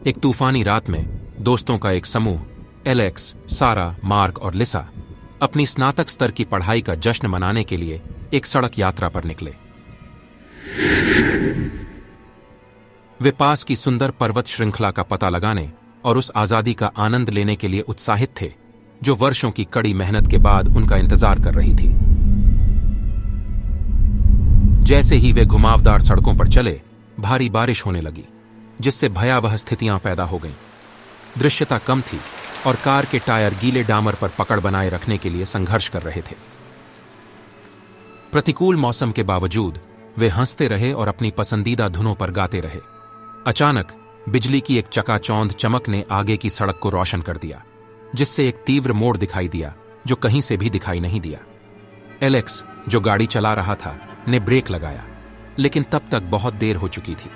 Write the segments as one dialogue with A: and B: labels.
A: एक तूफानी रात में दोस्तों का एक समूह एलेक्स, सारा, मार्क और लिसा अपनी स्नातक स्तर की पढ़ाई का जश्न मनाने के लिए एक सड़क यात्रा पर निकले। वे पास की सुंदर पर्वत श्रृंखला का पता लगाने और उस आजादी का आनंद लेने के लिए उत्साहित थे जो वर्षों की कड़ी मेहनत के बाद उनका इंतजार कर रही थी। जैसे ही वे घुमावदार सड़कों पर चले, भारी बारिश होने लगी, जिससे भयावह स्थितियां पैदा हो गईं। दृश्यता कम थी और कार के टायर गीले डामर पर पकड़ बनाए रखने के लिए संघर्ष कर रहे थे। प्रतिकूल मौसम के बावजूद वे हंसते रहे और अपनी पसंदीदा धुनों पर गाते रहे। अचानक बिजली की एक चकाचौंध चमक ने आगे की सड़क को रोशन कर दिया, जिससे एक तीव्र मोड़ दिखाई दिया जो कहीं से भी दिखाई नहीं दिया। एलेक्स, जो गाड़ी चला रहा था, ने ब्रेक लगाया, लेकिन तब तक बहुत देर हो चुकी थी।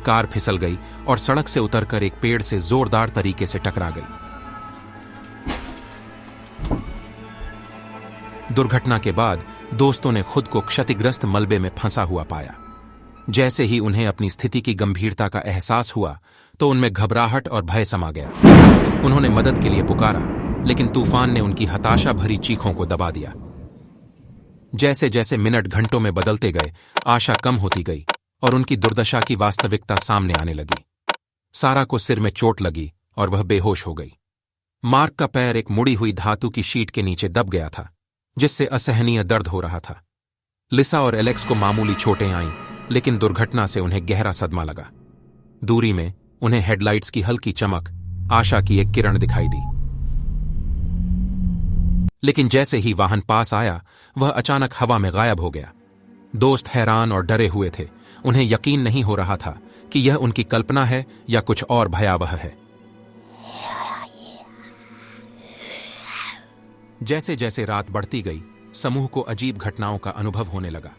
A: कार फिसल गई और सड़क से उतरकर एक पेड़ से जोरदार तरीके से टकरा गई। दुर्घटना के बाद दोस्तों ने खुद को क्षतिग्रस्त मलबे में फंसा हुआ पाया। जैसे ही उन्हें अपनी स्थिति की गंभीरता का एहसास हुआ तो उनमें घबराहट और भय समा गया। उन्होंने मदद के लिए पुकारा, लेकिन तूफान ने उनकी हताशा भरी चीखों को दबा दिया। जैसे जैसे मिनट घंटों में बदलते गए, आशा कम होती गई और उनकी दुर्दशा की वास्तविकता सामने आने लगी। सारा को सिर में चोट लगी और वह बेहोश हो गई। मार्क का पैर एक मुड़ी हुई धातु की शीट के नीचे दब गया था, जिससे असहनीय दर्द हो रहा था। लिसा और एलेक्स को मामूली चोटें आईं, लेकिन दुर्घटना से उन्हें गहरा सदमा लगा। दूरी में उन्हें हेडलाइट्स की हल्की चमक आशा की एक किरण दिखाई दी, लेकिन जैसे ही वाहन पास आया, वह अचानक हवा में गायब हो गया। दोस्त हैरान और डरे हुए थे। उन्हें यकीन नहीं हो रहा था कि यह उनकी कल्पना है या कुछ और भयावह है। जैसे जैसे रात बढ़ती गई, समूह को अजीब घटनाओं का अनुभव होने लगा।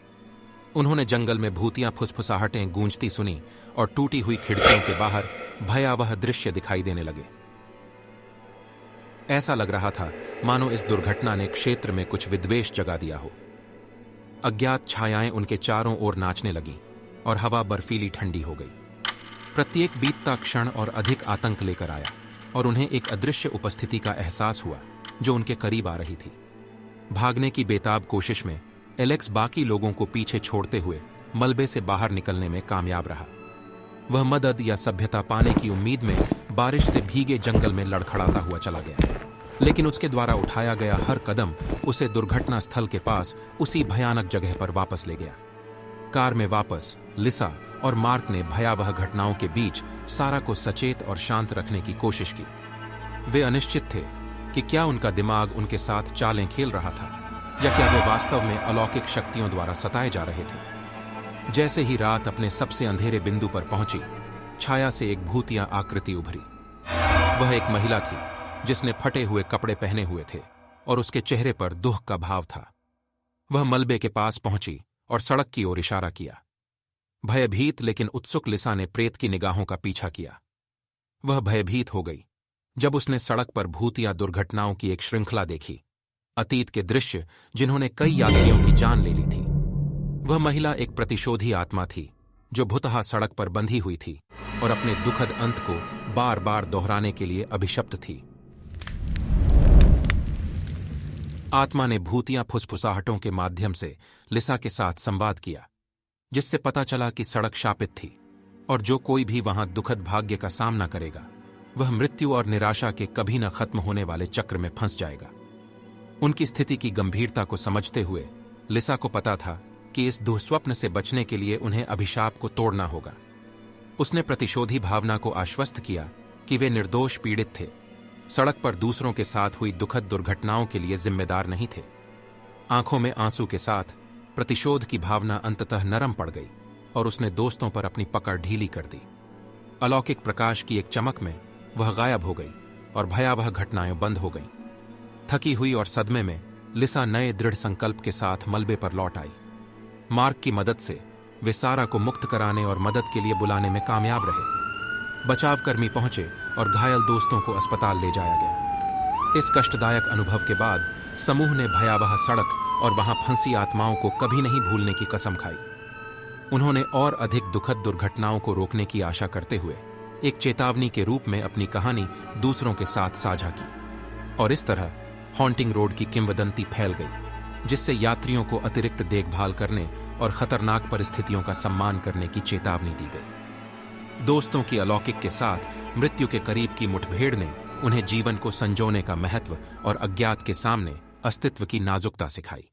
A: उन्होंने जंगल में भूतियां फुसफुसाहटें गूंजती सुनी और टूटी हुई खिड़कियों के बाहर भयावह दृश्य दिखाई देने लगे। ऐसा लग रहा था मानो इस दुर्घटना ने क्षेत्र में कुछ विद्वेष जगा दिया हो। अज्ञात छायाएं उनके चारों ओर नाचने लगीं और हवा बर्फीली ठंडी हो गई। प्रत्येक बीतता क्षण और अधिक आतंक लेकर आया और उन्हें एक अदृश्य उपस्थिति का एहसास हुआ जो उनके करीब आ रही थी। भागने की बेताब कोशिश में एलेक्स बाकी लोगों को पीछे छोड़ते हुए मलबे से बाहर निकलने में कामयाब रहा। वह मदद या सभ्यता पाने की उम्मीद में बारिश से भीगे जंगल में लड़खड़ाता हुआ चला गया, लेकिन उसके द्वारा उठाया गया हर कदम उसे दुर्घटना स्थल के पास उसी भयानक जगह पर वापस ले गया। कार में वापस लिसा और मार्क ने भयावह घटनाओं के बीच सारा को सचेत और शांत रखने की कोशिश की। वे अनिश्चित थे कि क्या उनका दिमाग उनके साथ चालें खेल रहा था या क्या वे वास्तव में अलौकिक शक्तियों द्वारा सताए जा रहे थे। जैसे ही रात अपने सबसे अंधेरे बिंदु पर पहुंची, छाया से एक भूतिया आकृति उभरी। वह एक महिला थी जिसने फटे हुए कपड़े पहने हुए थे और उसके चेहरे पर दुख का भाव था। वह मलबे के पास पहुंची और सड़क की ओर इशारा किया। भयभीत लेकिन उत्सुक लिसा ने प्रेत की निगाहों का पीछा किया। वह भयभीत हो गई जब उसने सड़क पर भूतिया दुर्घटनाओं की एक श्रृंखला देखी, अतीत के दृश्य जिन्होंने कई यात्रियों की जान ले ली थी। वह महिला एक प्रतिशोधी आत्मा थी जो भुतहा सड़क पर बंधी हुई थी और अपने दुखद अंत को बार बार दोहराने के लिए अभिशप्त थी। आत्मा ने भूतिया फुसफुसाहटों के माध्यम से लिसा के साथ संवाद किया, जिससे पता चला कि सड़क शापित थी और जो कोई भी वहां दुखद भाग्य का सामना करेगा, वह मृत्यु और निराशा के कभी न खत्म होने वाले चक्र में फंस जाएगा। उनकी स्थिति की गंभीरता को समझते हुए लिसा को पता था कि इस दुःस्वप्न से बचने के लिए उन्हें अभिशाप को तोड़ना होगा। उसने प्रतिशोधी भावना को आश्वस्त किया कि वे निर्दोष पीड़ित थे, सड़क पर दूसरों के साथ हुई दुखद दुर्घटनाओं के लिए जिम्मेदार नहीं थे। आंखों में आंसू के साथ प्रतिशोध की भावना अंततः नरम पड़ गई और उसने दोस्तों पर अपनी पकड़ ढीली कर दी। अलौकिक प्रकाश की एक चमक में वह गायब हो गई और भयावह घटनाएं बंद हो गईं। थकी हुई और सदमे में लिसा नए दृढ़ संकल्प के साथ मलबे पर लौट आई। मार्क की मदद से वे सारा को मुक्त कराने और मदद के लिए बुलाने में कामयाब रहे। बचावकर्मी पहुंचे और घायल दोस्तों को अस्पताल ले जाया गया। इस कष्टदायक अनुभव के बाद समूह ने भयावह सड़क और वहां फंसी आत्माओं को कभी नहीं भूलने की कसम खाई। उन्होंने और अधिक दुखद दुर्घटनाओं को रोकने की आशा करते हुए एक चेतावनी के रूप में अपनी कहानी दूसरों के साथ साझा की, और इस तरह हॉन्टिंग रोड की किंवदंती फैल गई, जिससे यात्रियों को अतिरिक्त देखभाल करने और खतरनाक परिस्थितियों का सम्मान करने की चेतावनी दी गई। दोस्तों की अलौकिक के साथ मृत्यु के करीब की मुठभेड़ ने उन्हें जीवन को संजोने का महत्व और अज्ञात के सामने अस्तित्व की नाजुकता सिखाई।